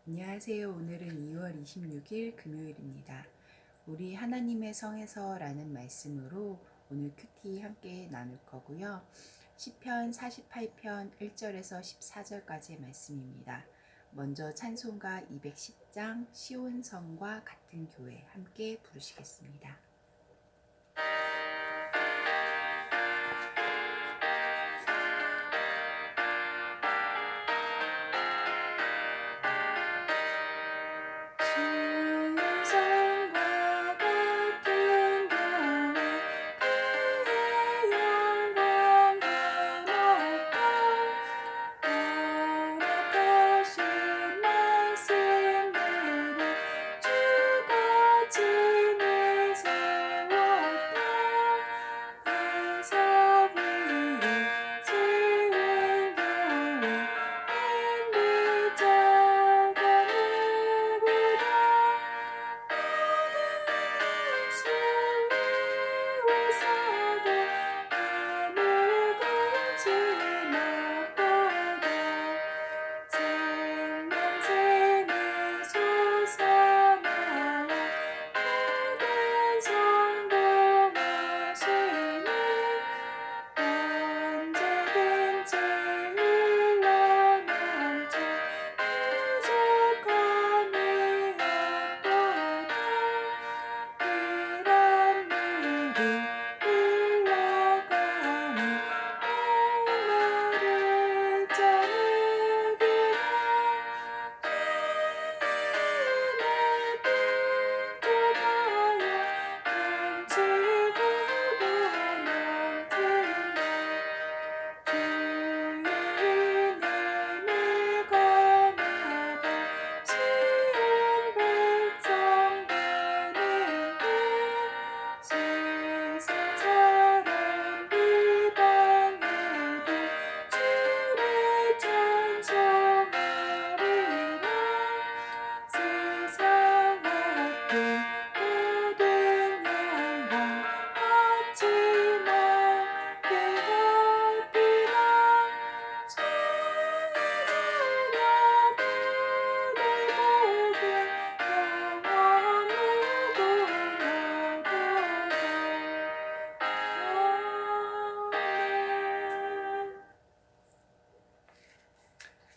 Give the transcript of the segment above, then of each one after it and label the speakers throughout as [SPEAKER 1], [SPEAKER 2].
[SPEAKER 1] 안녕하세요. 오늘은 2월 26일 금요일입니다. 우리 하나님의 성에서라는 말씀으로 오늘 큐티 함께 나눌 거고요. 시편 48편 1절에서 14절까지의 말씀입니다. 먼저 찬송가 210장 시온성과 같은 교회 함께 부르시겠습니다.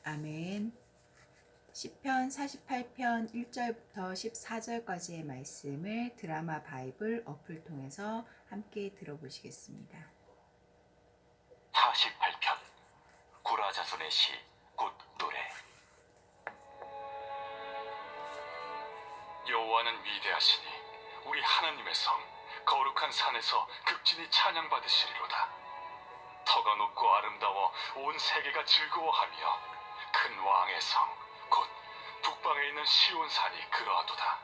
[SPEAKER 1] 아멘. 시편 48편 1절부터 14절까지의 말씀을 드라마 바이블 어플 통해서 함께 들어보시겠습니다.
[SPEAKER 2] 48편 구라 자손의 시 곧 노래. 여호와는 위대하시니 우리 하나님의 성 거룩한 산에서 극진히 찬양받으시리로다. 터가 높고 아름다워 온 세계가 즐거워하며 큰 왕의 성 곧 북방에 있는 시온산이 그러하도다.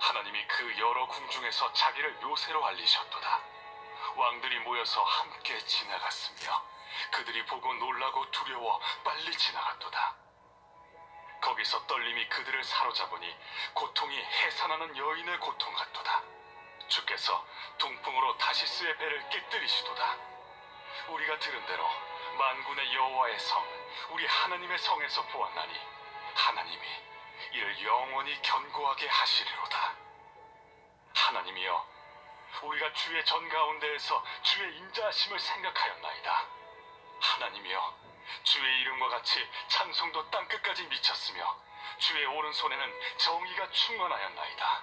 [SPEAKER 2] 하나님이 그 여러 궁중에서 자기를 요새로 알리셨도다. 왕들이 모여서 함께 지나갔으며 그들이 보고 놀라고 두려워 빨리 지나갔도다. 거기서 떨림이 그들을 사로잡으니 고통이 해산하는 여인의 고통 같도다. 주께서 동풍으로 다시스의 배를 깨뜨리시도다. 우리가 들은 대로 만군의 여호와의 성 우리 하나님의 성에서 보았나니 하나님이 이를 영원히 견고하게 하시리로다. 하나님이여, 우리가 주의 전 가운데에서 주의 인자하심을 생각하였나이다. 하나님이여, 주의 이름과 같이 찬송도 땅끝까지 미쳤으며 주의 오른손에는 정의가 충만하였나이다.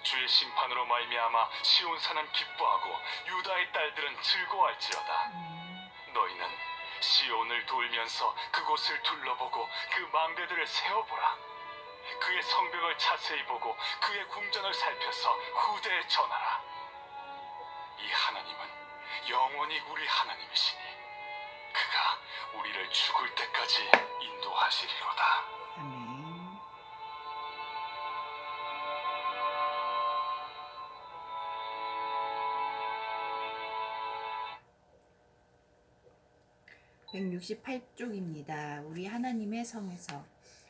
[SPEAKER 2] 주의 심판으로 말미암아 시온산은 기뻐하고 유다의 딸들은 즐거워할지어다. 너희는 시온을 돌면서 그곳을 둘러보고 그 망대들을 세어보라. 그의 성벽을 자세히 보고 그의 궁전을 살펴서 후대에 전하라. 이 하나님은 영원히 우리 하나님이시니 그가 우리를 죽을 때까지 인도하시리로다.
[SPEAKER 1] 아멘. (168쪽입니다) 우리 하나님의 성에서.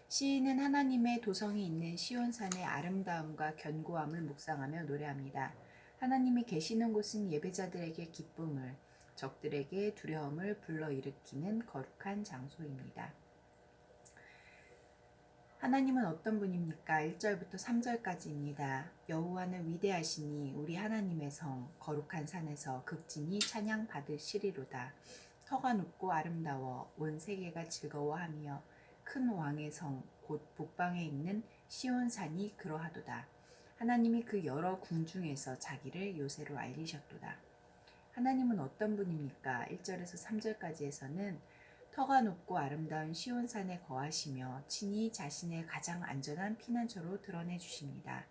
[SPEAKER 1] 시인은 하나님의 도성이 있는 시온산의 아름다움과 견고함을 묵상하며 노래합니다. 하나님이 계시는 곳은 예배자들에게 기쁨을, 적들에게 두려움을 불러일으키는 거룩한 장소입니다. 하나님은 어떤 분입니까? 1절부터 3절까지입니다. 여호와는 위대하시니 우리 하나님의 성 거룩한 산에서 극진히 찬양 받으시리로다. 터가 높고 아름다워 온 세계가 즐거워하며 큰 왕의 성 곧 북방에 있는 시온산이 그러하도다. 하나님이 그 여러 궁중에서 자기를 요새로 알리셨도다. 하나님은 어떤 분입니까? 1절에서 3절까지에서는 터가 높고 아름다운 시온산에 거하시며 친히 자신의 가장 안전한 피난처로 드러내 주십니다.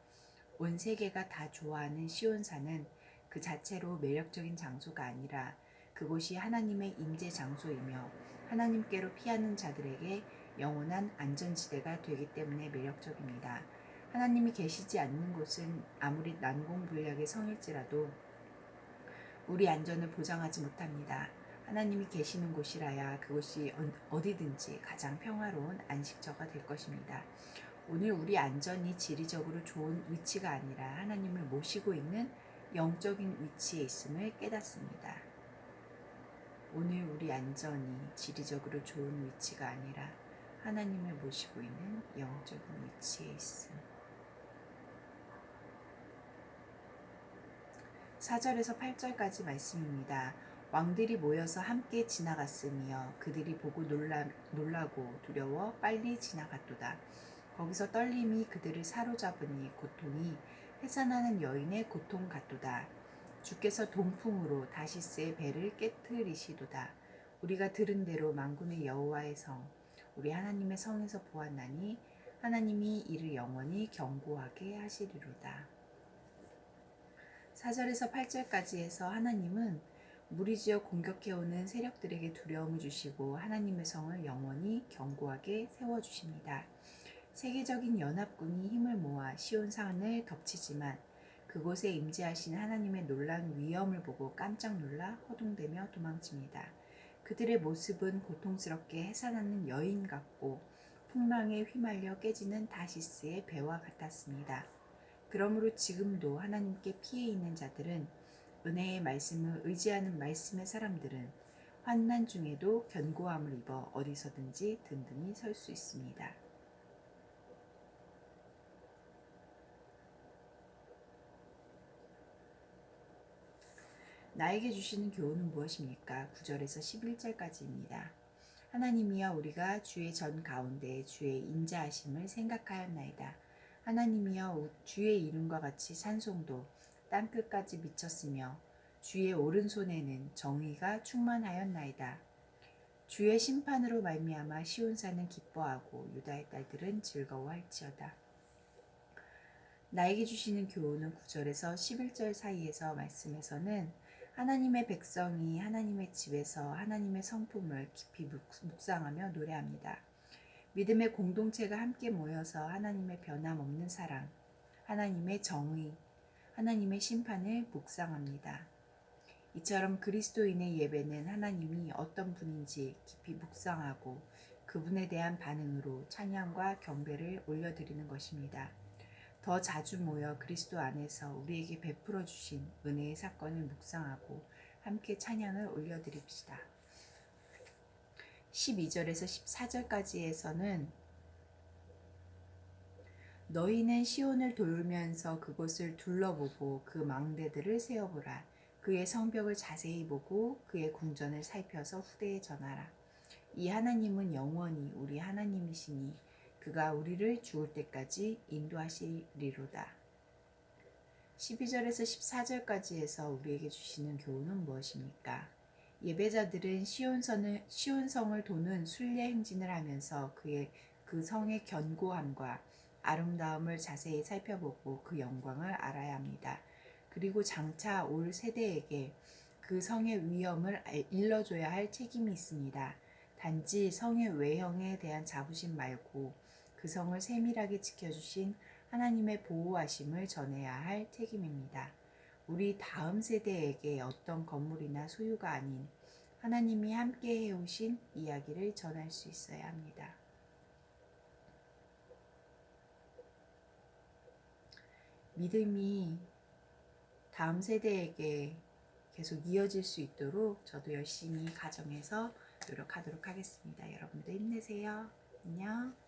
[SPEAKER 1] 온 세계가 다 좋아하는 시온산은 그 자체로 매력적인 장소가 아니라 그곳이 하나님의 임재 장소이며 하나님께로 피하는 자들에게 영원한 안전지대가 되기 때문에 매력적입니다. 하나님이 계시지 않는 곳은 아무리 난공불락의 성일지라도 우리 안전을 보장하지 못합니다. 하나님이 계시는 곳이라야 그곳이 어디든지 가장 평화로운 안식처가 될 것입니다. 오늘 우리 안전이 지리적으로 좋은 위치가 아니라 하나님을 모시고 있는 영적인 위치에 있음을 깨닫습니다. 오늘 우리 안전이 지리적으로 좋은 위치가 아니라 하나님을 모시고 있는 영적인 위치에 있음. 4절에서 8절까지 말씀입니다. 왕들이 모여서 함께 지나갔으며 그들이 보고 놀라고 두려워 빨리 지나갔도다. 거기서 떨림이 그들을 사로잡으니 고통이 해산하는 여인의 고통 같도다. 주께서 동풍으로 다시스의 배를 깨트리시도다. 우리가 들은 대로 만군의 여호와의 성 우리 하나님의 성에서 보았나니 하나님이 이를 영원히 견고하게 하시리로다. 4절에서 8절까지 해서 하나님은 무리지어 공격해오는 세력들에게 두려움을 주시고 하나님의 성을 영원히 견고하게 세워주십니다. 세계적인 연합군이 힘을 모아 시온산을 덮치지만 그곳에 임재하신 하나님의 놀라운 위엄을 보고 깜짝 놀라 허둥대며 도망칩니다. 그들의 모습은 고통스럽게 해산하는 여인 같고 풍랑에 휘말려 깨지는 다시스의 배와 같았습니다. 그러므로 지금도 하나님께 피해 있는 자들은 은혜의 말씀을 의지하는 말씀의 사람들은 환난 중에도 견고함을 입어 어디서든지 든든히 설 수 있습니다. 나에게 주시는 교훈은 무엇입니까? 9절에서 11절까지입니다. 하나님이여 우리가 주의 전 가운데 주의 인자하심을 생각하였나이다. 하나님이여 주의 이름과 같이 찬송도 땅끝까지 미쳤으며 주의 오른손에는 정의가 충만하였나이다. 주의 심판으로 말미암아 시온산은 기뻐하고 유다의 딸들은 즐거워할지어다. 나에게 주시는 교훈은 9절에서 11절 사이에서 말씀에서는 하나님의 백성이 하나님의 집에서 하나님의 성품을 깊이 묵상하며 노래합니다. 믿음의 공동체가 함께 모여서 하나님의 변함없는 사랑, 하나님의 정의, 하나님의 심판을 묵상합니다. 이처럼 그리스도인의 예배는 하나님이 어떤 분인지 깊이 묵상하고 그분에 대한 반응으로 찬양과 경배를 올려드리는 것입니다. 더 자주 모여 그리스도 안에서 우리에게 베풀어 주신 은혜의 사건을 묵상하고 함께 찬양을 올려드립시다. 12절에서 14절까지에서는 너희는 시온을 돌면서 그곳을 둘러보고 그 망대들을 세어보라. 그의 성벽을 자세히 보고 그의 궁전을 살펴서 후대에 전하라. 이 하나님은 영원히 우리 하나님이시니 그가 우리를 죽을 때까지 인도하시리로다. 12절에서 14절까지 해서 우리에게 주시는 교훈은 무엇입니까? 예배자들은 시온성을 도는 순례 행진을 하면서 그 성의 견고함과 아름다움을 자세히 살펴보고 그 영광을 알아야 합니다. 그리고 장차 올 세대에게 그 성의 위엄을 일러줘야 할 책임이 있습니다. 단지 성의 외형에 대한 자부심 말고 그 성을 세밀하게 지켜주신 하나님의 보호하심을 전해야 할 책임입니다. 우리 다음 세대에게 어떤 건물이나 소유가 아닌 하나님이 함께 해오신 이야기를 전할 수 있어야 합니다. 믿음이 다음 세대에게 계속 이어질 수 있도록 저도 열심히 가정에서 노력하도록 하겠습니다. 여러분도 힘내세요. 안녕.